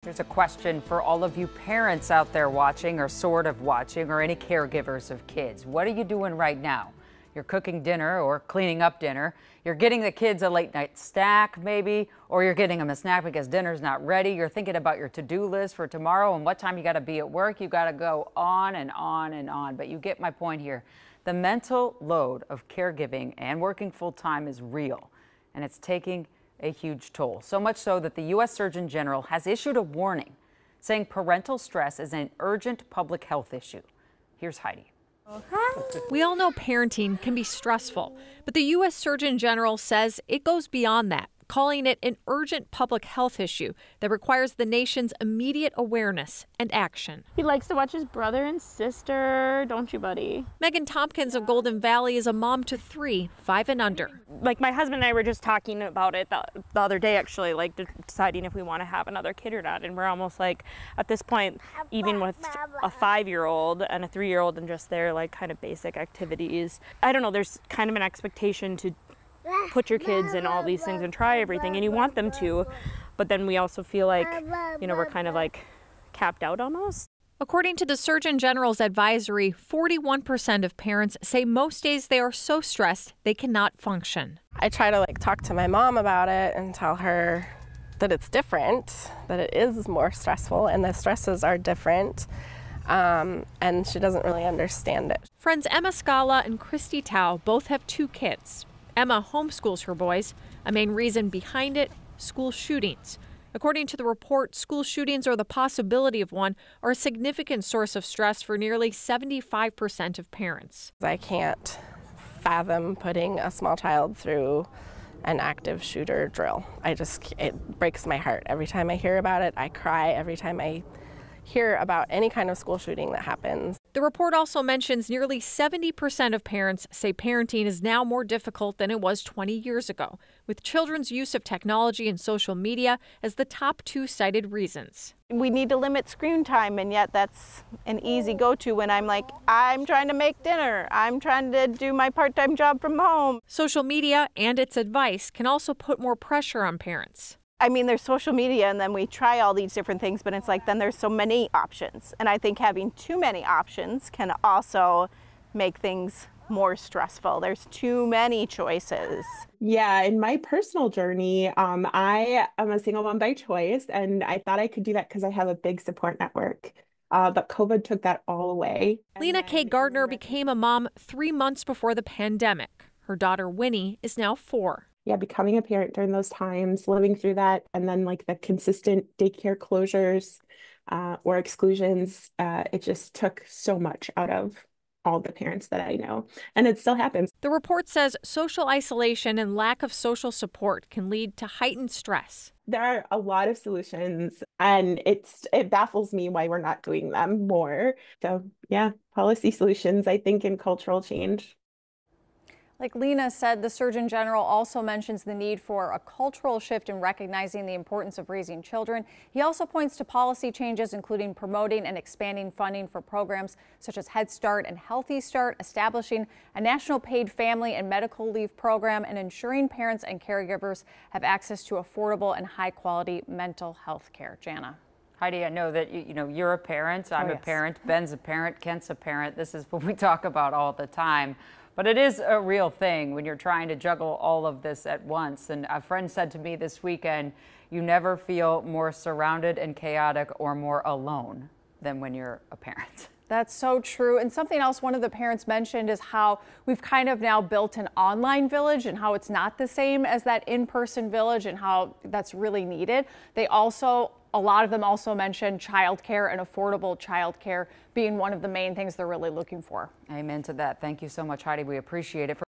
Here's a question for all of you parents out there watching or sort of watching, or any caregivers of kids. What are you doing right now? You're cooking dinner or cleaning up dinner. You're getting the kids a late night snack maybe, or you're getting them a snack because dinner's not ready. You're thinking about your to-do list for tomorrow and what time you got to be at work. You got to go on and on and on. But you get my point here. The mental load of caregiving and working full time is real, and it's taking a huge toll. So much so that the U.S. Surgeon General has issued a warning saying parental stress is an urgent public health issue. Here's Heidi. We all know parenting can be stressful, but the U.S. Surgeon General says it goes beyond that, calling it an urgent public health issue that requires the nation's immediate awareness and action. He likes to watch his brother and sister, don't you, buddy? Megan Tompkins of Golden Valley is a mom to 3, 5 and under. Like, my husband and I were just talking about it the other day, actually, like deciding if we want to have another kid or not. And we're almost like, at this point, even with a 5-year-old and a 3-year-old and just their like kind of basic activities, I don't know, there's kind of an expectation to put your kids in all these things and try everything, and you want them to, but then we also feel like, you know, we're kind of like capped out almost. According to the Surgeon General's advisory, 41% of parents say most days they are so stressed they cannot function. I try to talk to my mom about it and tell her that it's different, that it is more stressful and the stresses are different, and she doesn't really understand it. Friends Emma Scala and Christy Tao both have 2 kids. Emma homeschools her boys. A main reason behind it, school shootings. According to the report, school shootings or the possibility of one are a significant source of stress for nearly 75% of parents. I can't fathom putting a small child through an active shooter drill. It breaks my heart. Every time I hear about it, I cry. Every time I hear about any kind of school shooting that happens. The report also mentions nearly 70% of parents say parenting is now more difficult than it was 20 years ago, with children's use of technology and social media as the top 2 cited reasons. We need to limit screen time, and yet that's an easy go-to when I'm like, I'm trying to make dinner, I'm trying to do my part-time job from home. Social media and its advice can also put more pressure on parents. I mean, there's social media, and then we try all these different things, but it's like then there's so many options. And I think having too many options can also make things more stressful. There's too many choices. Yeah, in my personal journey, I am a single mom by choice, and I thought I could do that because I have a big support network. But COVID took that all away. Lena K. Gardner became a mom 3 months before the pandemic. Her daughter Winnie is now 4. Yeah, becoming a parent during those times, living through that, and then the consistent daycare closures or exclusions, it just took so much out of all the parents that I know, and it still happens. The report says social isolation and lack of social support can lead to heightened stress. There are a lot of solutions, and it baffles me why we're not doing them more. So yeah, policy solutions, I think, and cultural change. Like Lena said, the Surgeon General also mentions the need for a cultural shift in recognizing the importance of raising children. He also points to policy changes, including promoting and expanding funding for programs such as Head Start and Healthy Start, establishing a national paid family and medical leave program, and ensuring parents and caregivers have access to affordable and high-quality mental health care. Jana. Heidi, I know that you're a parent. I'm a parent. Ben's a parent. Kent's a parent. This is what we talk about all the time. But it is a real thing when you're trying to juggle all of this at once. And a friend said to me this weekend, you never feel more surrounded and chaotic or more alone than when you're a parent. That's so true. And something else one of the parents mentioned is how we've kind of now built an online village and how it's not the same as that in-person village and how that's really needed. A lot of them also mentioned childcare and affordable childcare being one of the main things they're really looking for. Amen to that. Thank you so much, Heidi. We appreciate it.